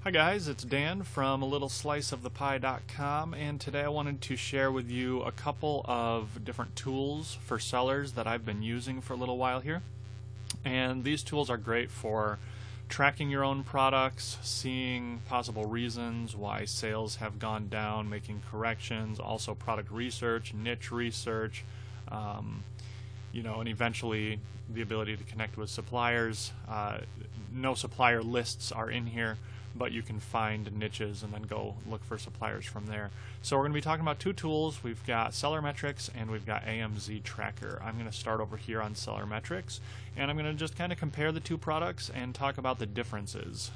Hi guys, it's Dan from a littlesliceofthepie.com, and today I wanted to share with you a couple of different tools for sellers that I've been using for a little while here. And these tools are great for tracking your own products, seeing possible reasons why sales have gone down, making corrections, also product research, niche research, and eventually the ability to connect with suppliers. No supplier lists are in here, but you can find niches and then go look for suppliers from there. So we're going to be talking about two tools. We've got SellerMetrics and we've got AMZtracker. I'm going to start over here on SellerMetrics, and I'm going to just kind of compare the two products and talk about the differences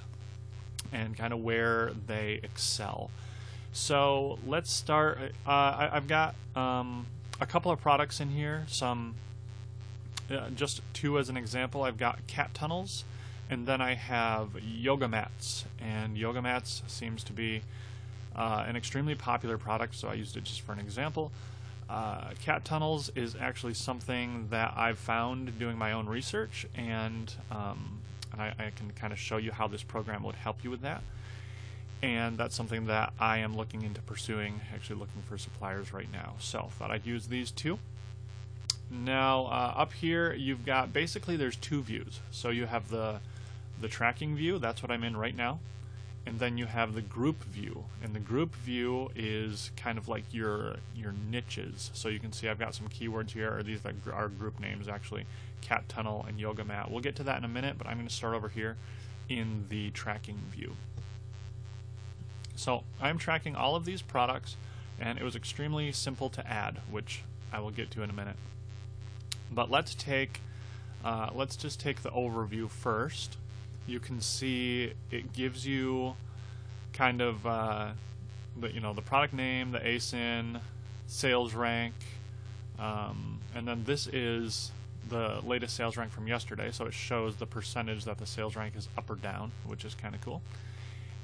and kind of where they excel. So let's start. I've got a couple of products in here, just two as an example. I've got cat tunnels, and then I have yoga mats, and yoga mats seems to be an extremely popular product, so I used it just for an example. Cat tunnels is actually something that I've found doing my own research, and I can kind of show you how this program would help you with that. And that's something that I am looking into pursuing, actually looking for suppliers right now. So thought I'd use these two. Now up here you've got, basically there's two views. So you have the tracking view, that's what I'm in right now, and then you have the group view, and the group view is kind of like your niches. So you can see I've got some keywords here, or these are group names actually, cat tunnel and yoga mat. We'll get to that in a minute, but I'm going to start over here in the tracking view. So I'm tracking all of these products, and it was extremely simple to add, which I will get to in a minute. But let's just take the overview first. You can see it gives you kind of the product name, the ASIN, sales rank, and then this is the latest sales rank from yesterday, so it shows the percentage that the sales rank is up or down, which is kind of cool.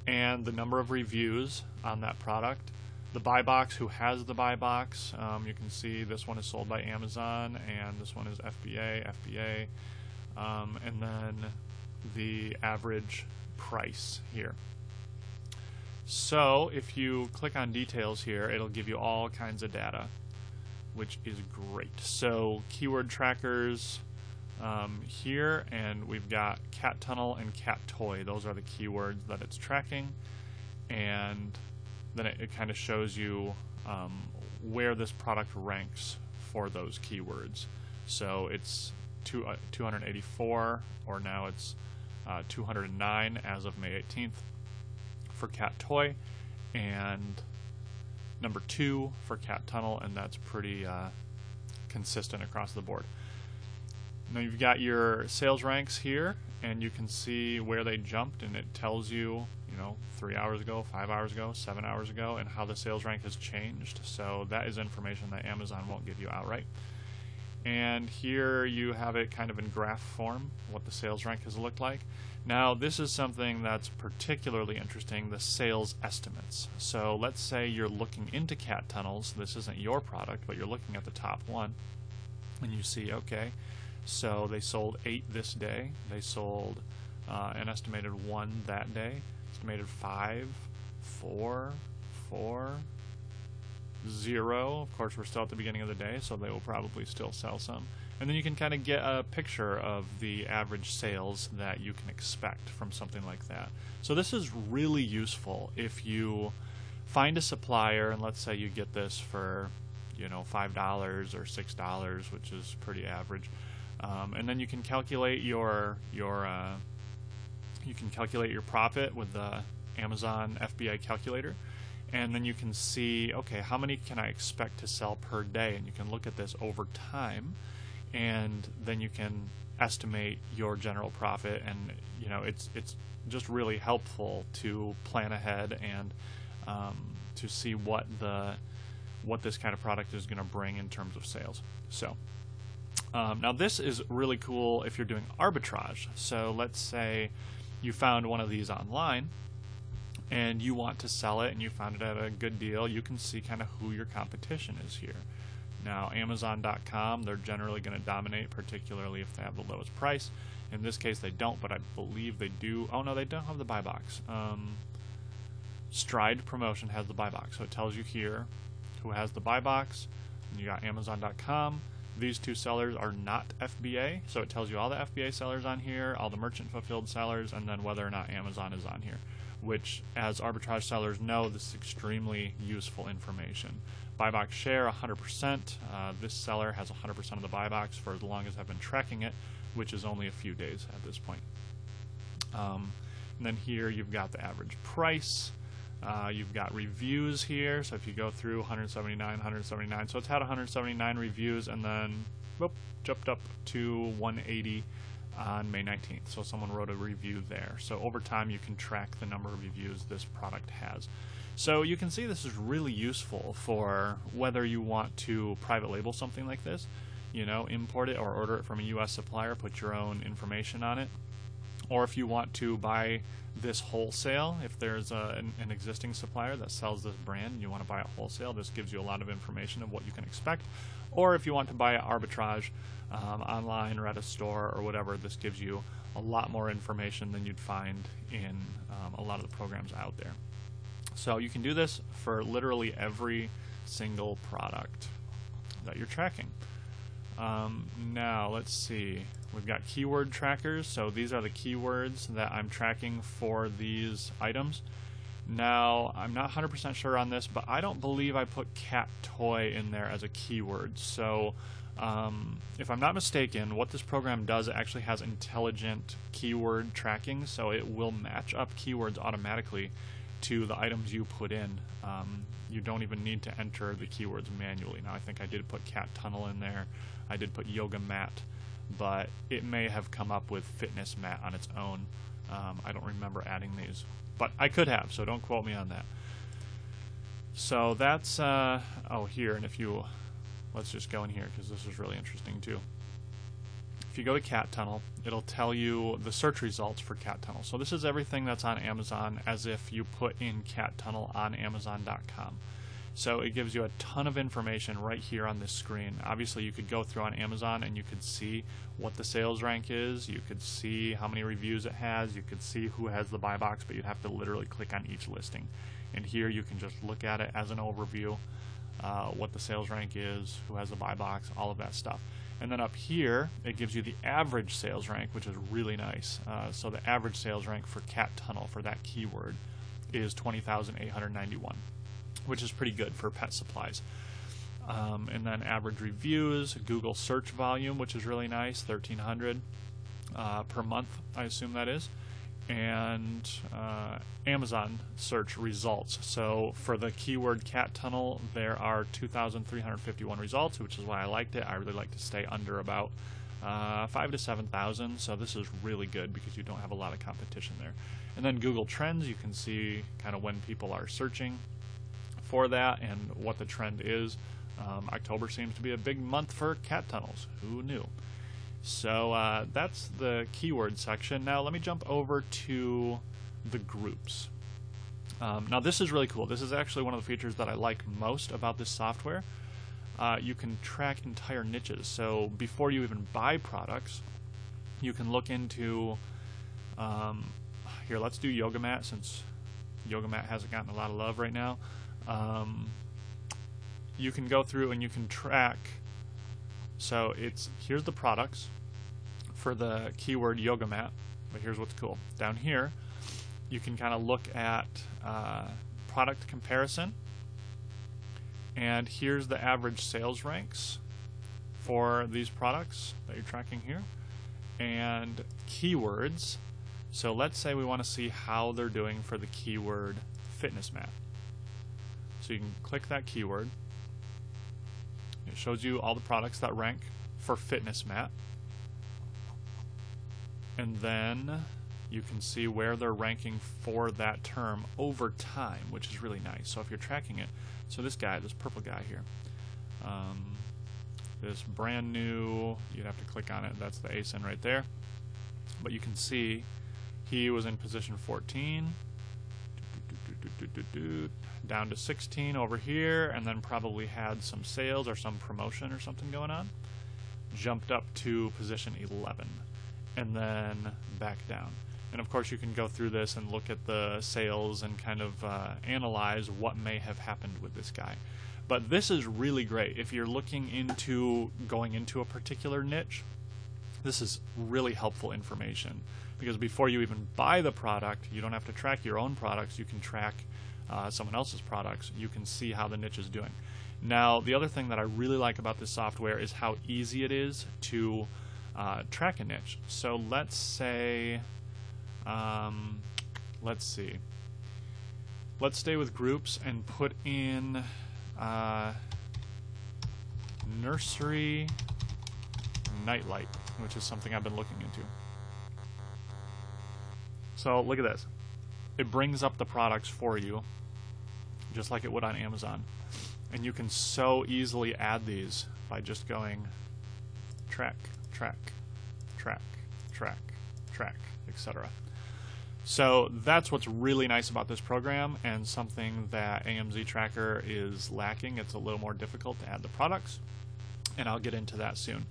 And the number of reviews on that product, the buy box, who has the buy box. You can see this one is sold by Amazon, and this one is FBA, and then the average price here. So if you click on details here, it'll give you all kinds of data, which is great. So keyword trackers here, and we've got cat tunnel and cat toy. Those are the keywords that it's tracking, and then it kind of shows you where this product ranks for those keywords. So it's 284, or now it's 209 as of May 18th for cat toy, and number 2 for cat tunnel, and that's pretty consistent across the board. Now you've got your sales ranks here, and you can see where they jumped, and it tells you, 3 hours ago, 5 hours ago, 7 hours ago, and how the sales rank has changed. So that is information that Amazon won't give you outright. And here you have it kind of in graph form, what the sales rank has looked like. Now this is something that's particularly interesting, the sales estimates. So let's say you're looking into cat tunnels. This isn't your product, but you're looking at the top one, and you see, okay, so they sold 8 this day, they sold an estimated 1 that day, estimated 5, 4, 0. Of course, we're still at the beginning of the day, so they will probably still sell some. And then you can kind of get a picture of the average sales that you can expect from something like that. So this is really useful if you find a supplier, and let's say you get this for $5 or $6, which is pretty average. And then you can calculate your profit with the Amazon FBA calculator, and then you can see, okay, how many can I expect to sell per day? And you can look at this over time, and then you can estimate your general profit. And it's just really helpful to plan ahead and to see what this kind of product is going to bring in terms of sales. So now this is really cool if you're doing arbitrage. So let's say you found one of these online and you want to sell it, and you found it at a good deal. You can see kind of who your competition is here. Now Amazon.com, they're generally going to dominate, particularly if they have the lowest price. In this case they don't, but I believe they do. Oh no, they don't have the buy box. Stride Promotion has the buy box. So it tells you here who has the buy box. And you got Amazon.com. These two sellers are not FBA, so it tells you all the FBA sellers on here, all the merchant fulfilled sellers, and then whether or not Amazon is on here, which, as arbitrage sellers know, this is extremely useful information. Buy box share 100%. This seller has 100% of the buy box for as long as I've been tracking it, which is only a few days at this point. And then here you've got the average price. You've got reviews here, so if you go through 179, so it's had 179 reviews, and then whoop, jumped up to 180 on May 19th. So someone wrote a review there. So over time you can track the number of reviews this product has. So you can see this is really useful for whether you want to private label something like this, you know, import it or order it from a US supplier, put your own information on it, or if you want to buy this wholesale, if there's an existing supplier that sells this brand and you want to buy it wholesale, this gives you a lot of information of what you can expect. Or if you want to buy it arbitrage online or at a store or whatever, this gives you a lot more information than you'd find in a lot of the programs out there. So you can do this for literally every single product that you're tracking. Now let's see, we've got keyword trackers, so these are the keywords that I'm tracking for these items. Now I'm not 100% sure on this, but I don't believe I put cat toy in there as a keyword. So if I'm not mistaken, what this program does, it actually has intelligent keyword tracking, so it will match up keywords automatically to the items you put in. You don't even need to enter the keywords manually. Now I think I did put cat tunnel in there, I did put yoga mat, but it may have come up with fitness mat on its own. I don't remember adding these, but I could have, so don't quote me on that. So that's oh, here, and if you, let's just go in here because this is really interesting too. If you go to cat tunnel, it'll tell you the search results for cat tunnel. So this is everything that's on Amazon as if you put in cat tunnel on Amazon.com. So it gives you a ton of information right here on this screen. Obviously you could go through on Amazon and you could see what the sales rank is, you could see how many reviews it has, you could see who has the buy box, but you'd have to literally click on each listing. And here you can just look at it as an overview, what the sales rank is, who has the buy box, all of that stuff. And then up here, it gives you the average sales rank, which is really nice. So the average sales rank for cat tunnel for that keyword is 20,891, which is pretty good for pet supplies. And then average reviews, Google search volume, which is really nice, 1,300 per month, I assume that is. And Amazon search results. So for the keyword cat tunnel, there are 2,351 results, which is why I liked it. I really like to stay under about 5,000 to 7,000, so this is really good because you don't have a lot of competition there. And then Google Trends, you can see kind of when people are searching for that and what the trend is. October seems to be a big month for cat tunnels. Who knew? So that's the keyword section. Now let me jump over to the groups. Now this is really cool. This is actually one of the features that I like most about this software. You can track entire niches. So before you even buy products, you can look into, here, let's do yoga mat since yoga mat hasn't gotten a lot of love right now. You can go through and you can track. So here's the products for the keyword yoga mat, but here's what's cool. Down here, you can kind of look at product comparison, and here's the average sales ranks for these products that you're tracking here, and keywords. So let's say we want to see how they're doing for the keyword fitness mat. So you can click that keyword. It shows you all the products that rank for fitness mat, and then you can see where they're ranking for that term over time, which is really nice. So if you're tracking it, so this guy, this purple guy here, this brand new, you'd have to click on it, that's the ASIN right there, but you can see he was in position 14, down to 16 over here, and then probably had some sales or some promotion or something going on, jumped up to position 11, and then back down. And of course you can go through this and look at the sales and kind of analyze what may have happened with this guy. But this is really great if you're looking into going into a particular niche. This is really helpful information, because before you even buy the product, you don't have to track your own products. You can track someone else's products. You can see how the niche is doing. Now, the other thing that I really like about this software is how easy it is to track a niche. So let's say, let's see, let's stay with groups and put in nursery nightlight, which is something I've been looking into. So look at this. It brings up the products for you, just like it would on Amazon. And you can so easily add these by just going track, track, track, track, track, etc. So that's what's really nice about this program, and something that AMZtracker is lacking. It's a little more difficult to add the products, and I'll get into that soon.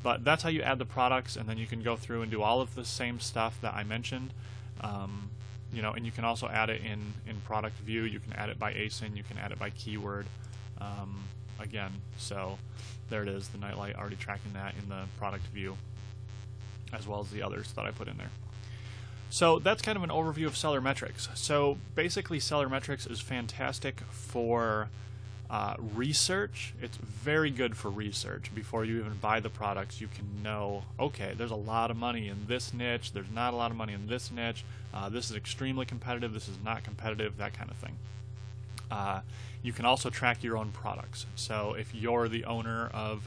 But that's how you add the products, and then you can go through and do all of the same stuff that I mentioned. You know, and you can also add it in product view. You can add it by ASIN. You can add it by keyword. Again, so there it is, the nightlight, already tracking that in the product view, as well as the others that I put in there. So that's kind of an overview of SellerMetrics. So basically SellerMetrics is fantastic for research. It's very good for research. Before you even buy the products, you can know, okay, there's a lot of money in this niche, there's not a lot of money in this niche, this is extremely competitive, this is not competitive, that kind of thing. You can also track your own products. So if you're the owner of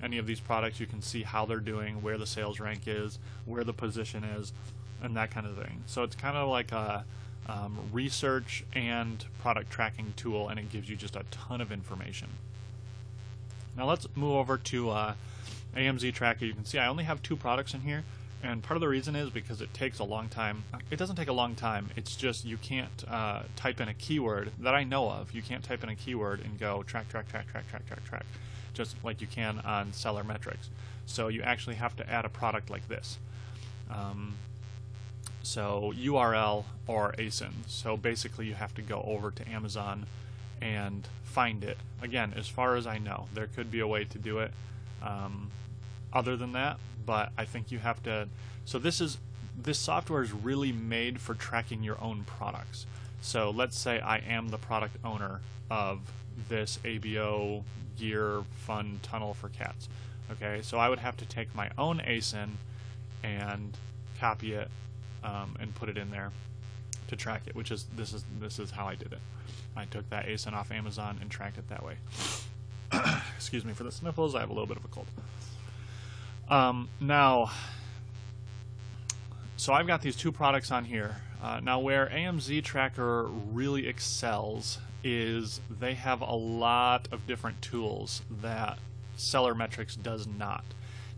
any of these products, you can see how they're doing, where the sales rank is, where the position is, and that kind of thing. So it's kind of like a research and product tracking tool, and it gives you just a ton of information. Now let's move over to AMZtracker. You can see I only have 2 products in here, and part of the reason is because it takes a long time. It doesn't take a long time, it's just you can't type in a keyword that I know of. You can't type in a keyword and go track, track, track, track, track, track, track, just like you can on SellerMetrics. So you actually have to add a product like this. So URL or ASIN. So basically you have to go over to Amazon and find it. Again, as far as I know, there could be a way to do it other than that, but I think you have to. So this software is really made for tracking your own products. So let's say I am the product owner of this ABO gear fun tunnel for cats. Okay, so I would have to take my own ASIN and copy it and put it in there to track it, which is this is how I did it. I took that ASIN off Amazon and tracked it that way. Excuse me for the sniffles, I have a little bit of a cold. Now, so I've got these 2 products on here. Now where AMZtracker really excels is they have a lot of different tools that SellerMetrics does not.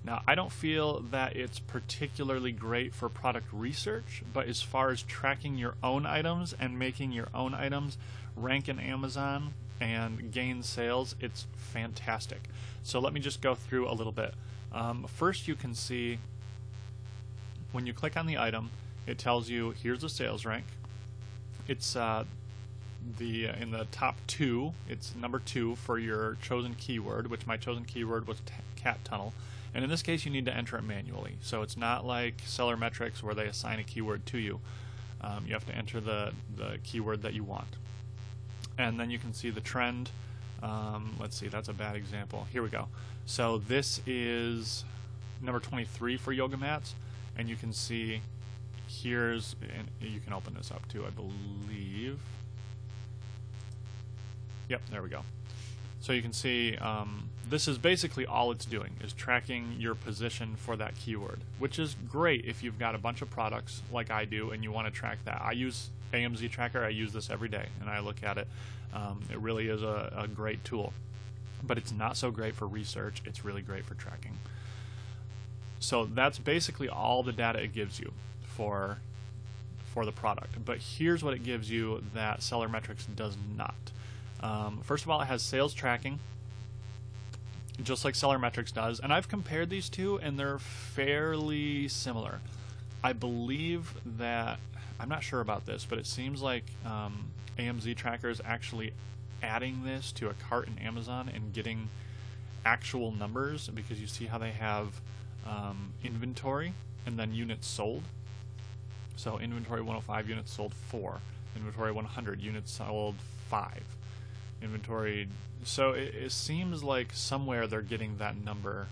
Now, I don't feel that it's particularly great for product research, but as far as tracking your own items and making your own items rank in Amazon and gain sales, it's fantastic. So let me just go through a little bit. First, you can see when you click on the item, it tells you here's the sales rank. It's in the top 2, it's number 2 for your chosen keyword, which my chosen keyword was cat tunnel. And in this case, you need to enter it manually. So it's not like SellerMetrics where they assign a keyword to you. You have to enter the keyword that you want. And then you can see the trend. Let's see, that's a bad example. Here we go. So this is number 23 for yoga mats. And you can see here's, and you can open this up too, I believe. Yep, there we go. So you can see this is basically all it's doing, is tracking your position for that keyword, which is great if you've got a bunch of products like I do and you want to track that. I use AMZtracker, I use this every day, and I look at it. It really is a great tool, but it's not so great for research. It's really great for tracking. So that's basically all the data it gives you for the product. But here's what it gives you that SellerMetrics does not. First of all, it has sales tracking, just like SellerMetrics does, and I've compared these two and they're fairly similar. I believe that, I'm not sure about this, but it seems like AMZtracker is actually adding this to a cart in Amazon and getting actual numbers, because you see how they have inventory and then units sold. So inventory 105, units sold 4. Inventory 100, units sold 5. Inventory, so it seems like somewhere they're getting that number,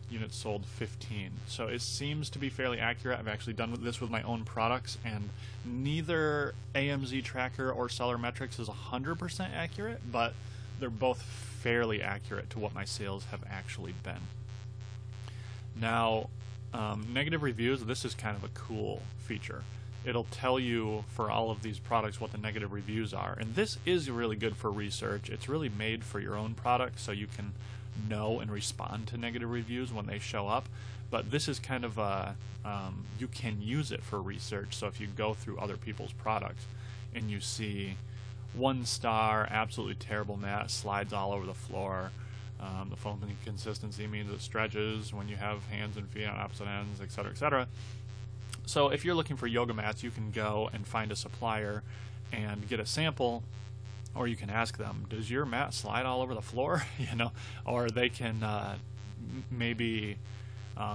units sold 15. So it seems to be fairly accurate. I've actually done this with my own products, and neither AMZtracker or SellerMetrics is 100% accurate, but they're both fairly accurate to what my sales have actually been. Now, negative reviews, this is kind of a cool feature. It'll tell you for all of these products what the negative reviews are, and this is really good for research. It's really made for your own product, so you can know and respond to negative reviews when they show up. But this is kind of a, you can use it for research. So if you go through other people's products and you see 1 star, absolutely terrible mat, slides all over the floor, the foam consistency means it stretches when you have hands and feet on opposite ends, etc., etc. So if you're looking for yoga mats, you can go and find a supplier and get a sample, or you can ask them, does your mat slide all over the floor? You know, or they can maybe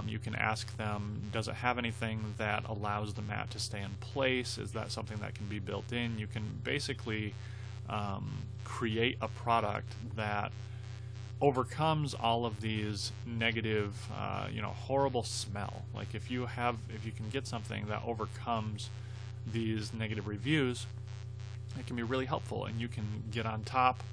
you can ask them, does it have anything that allows the mat to stay in place? Is that something that can be built in? You can basically create a product that overcomes all of these negative, you know, horrible smell. Like if you can get something that overcomes these negative reviews, it can be really helpful, and you can get on top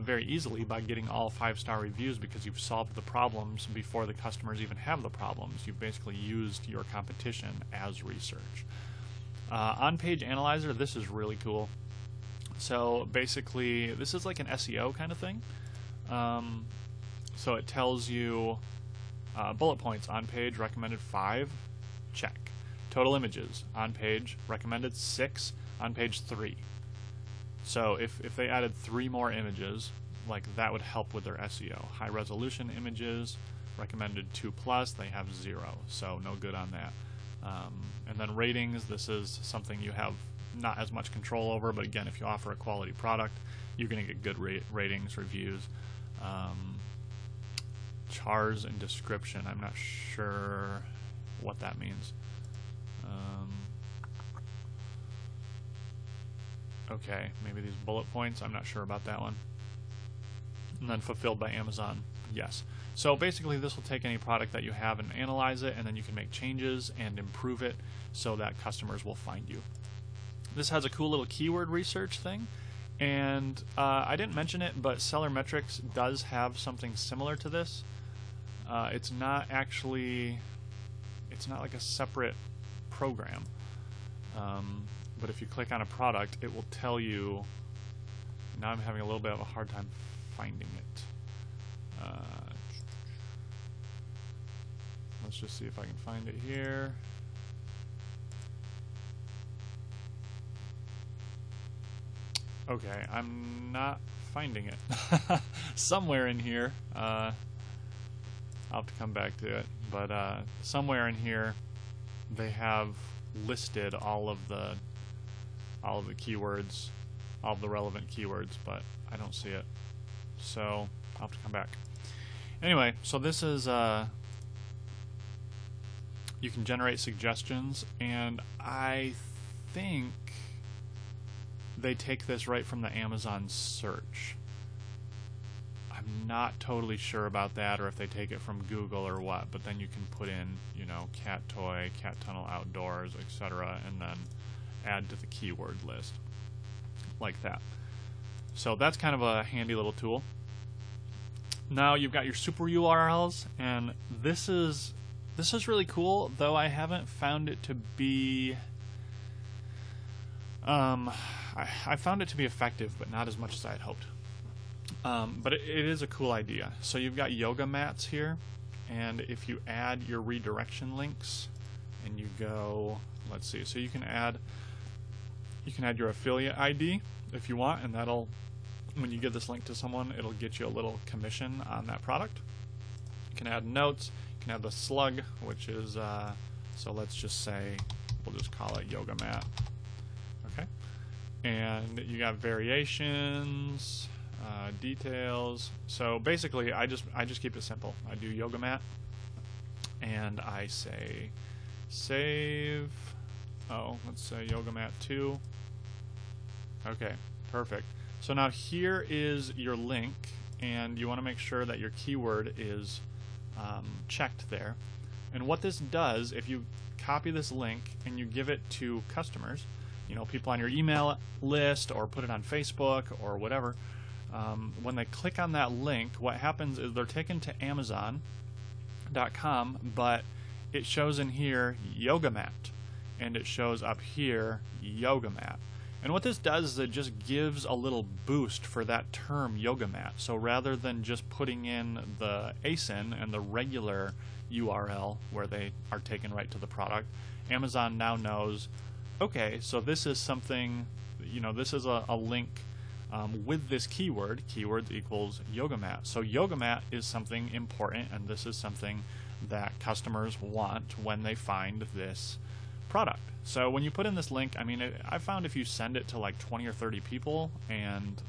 very easily by getting all 5-star reviews, because you've solved the problems before the customers even have the problems. You've basically used your competition as research. On-page analyzer, this is really cool. So basically, this is like an SEO kind of thing. So it tells you bullet points on page, recommended 5, check. Total images on page, recommended 6, on page 3. So if they added 3 more images, like that would help with their SEO. High resolution images, recommended 2+, they have 0, so no good on that. And then ratings, this is something you have not as much control over, but again, if you offer a quality product, you're going to get good ratings, reviews. Chars and description, I'm not sure what that means. Okay, maybe these bullet points, I'm not sure about that one. And then fulfilled by Amazon, yes. So basically this will take any product that you have and analyze it, and then you can make changes and improve it so that customers will find you. This has a cool little keyword research thing, and I didn't mention it, but SellerMetrics does have something similar to this. It's not actually, it's not like a separate program. But if you click on a product, it will tell you. Now I'm having a little bit of a hard time finding it. Let's just see if I can find it here. Okay, I'm not finding it. Somewhere in here, I'll have to come back to it, but somewhere in here they have listed all of the keywords, all of the relevant keywords, but I don't see it, so I'll have to come back. Anyway, so this is you can generate suggestions, and I think they take this right from the Amazon search. I'm not totally sure about that, or if they take it from Google or what, but then you can put in, you know, cat toy, cat tunnel outdoors, etc., and then add to the keyword list like that. So that's kind of a handy little tool. Now you've got your super URLs, and this is really cool, though I haven't found it to be I found it to be effective, but not as much as I had hoped. But it is a cool idea. So you've got yoga mats here, and if you add your redirection links and you go, let's see, so you can add your affiliate ID if you want, and that'll, when you give this link to someone, it'll get you a little commission on that product. You can add notes, you can add the slug, which is So let's just say, we'll just call it yoga mat. Okay. And you got variations, details. So basically, I just keep it simple. I do yoga mat, and I say save. Oh, let's say yoga mat 2. Okay, perfect. So now here is your link, and you want to make sure that your keyword is checked there. And what this does, if you copy this link and you give it to customers, you know, people on your email list, or put it on Facebook or whatever, when they click on that link, what happens is they're taken to Amazon.com, but it shows in here yoga mat, and it shows up here yoga mat. And what this does is it just gives a little boost for that term yoga mat. So rather than just putting in the ASIN and the regular URL where they are taken right to the product, Amazon now knows, okay, so this is something, you know, this is a link with this keyword. Keywords equals yoga mat. So yoga mat is something important, and this is something that customers want when they find this product. So when you put in this link, I mean, I found if you send it to like 20 or 30 people, and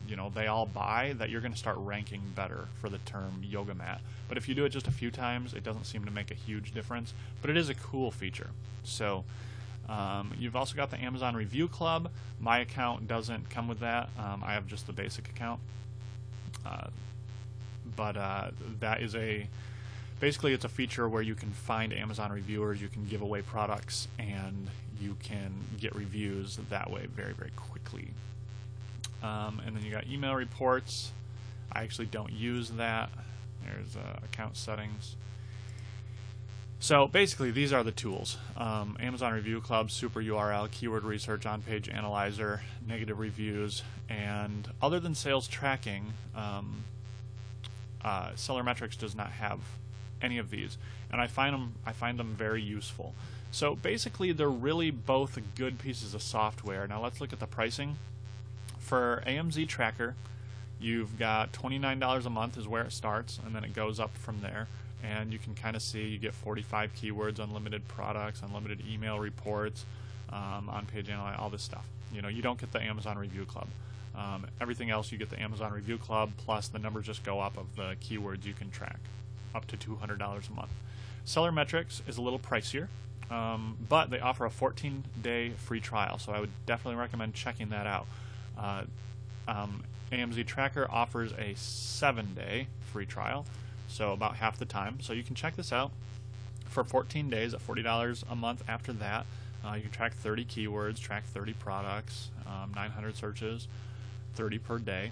you know, they all buy, that you're going to start ranking better for the term yoga mat. But if you do it just a few times, it doesn't seem to make a huge difference, but it is a cool feature. So you've also got the Amazon Review Club. My account doesn't come with that. I have just the basic account. That is basically it's a feature where you can find Amazon reviewers, you can give away products, and you can get reviews that way very, very quickly. And then you got email reports. I actually don't use that. There's account settings. So basically these are the tools. Amazon Review Club, Super URL, Keyword Research, On-Page Analyzer, Negative Reviews, and other than sales tracking, SellerMetrics does not have any of these, and I find them very useful. So basically they're really both good pieces of software. Now let's look at the pricing. For AMZtracker, you've got $29 a month is where it starts, and then it goes up from there. And you can kind of see you get 45 keywords, unlimited products, unlimited email reports, on-page analysis, all this stuff. You know, you don't get the Amazon Review Club. Everything else you get the Amazon Review Club, plus the numbers just go up of the keywords you can track, up to $200 a month. SellerMetrics is a little pricier, but they offer a 14-day free trial, so I would definitely recommend checking that out. AMZtracker offers a 7-day free trial, so about half the time. So you can check this out for 14 days at $40 a month. After that, you can track 30 keywords, track 30 products, 900 searches, 30 per day,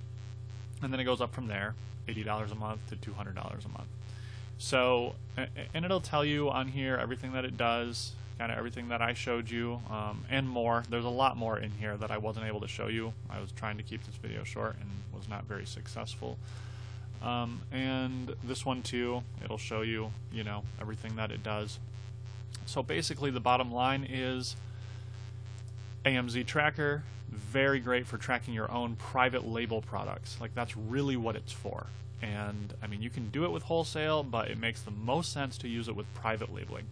and then it goes up from there, $80 a month to $200 a month. So, and it'll tell you on here everything that it does, kind of everything that I showed you, and more. There's a lot more in here that I wasn't able to show you. I was trying to keep this video short and was not very successful. And this one too, it'll show you, you know, everything that it does. So basically the bottom line is AMZtracker, very great for tracking your own private label products. Like, that's really what it's for. And I mean, you can do it with wholesale, but it makes the most sense to use it with private labeling.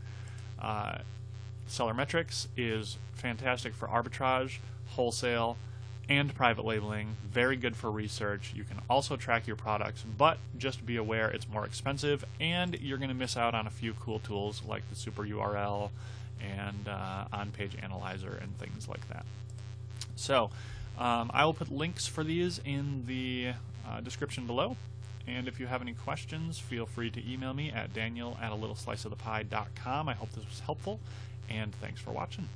SellerMetrics is fantastic for arbitrage, wholesale, and private labeling. Very good for research. You can also track your products, but just be aware it's more expensive, and you're going to miss out on a few cool tools like the Super URL and On-Page Analyzer and things like that. So I will put links for these in the description below. And if you have any questions, feel free to email me at daniel@alittlesliceofthepie.com. I hope this was helpful, and thanks for watching.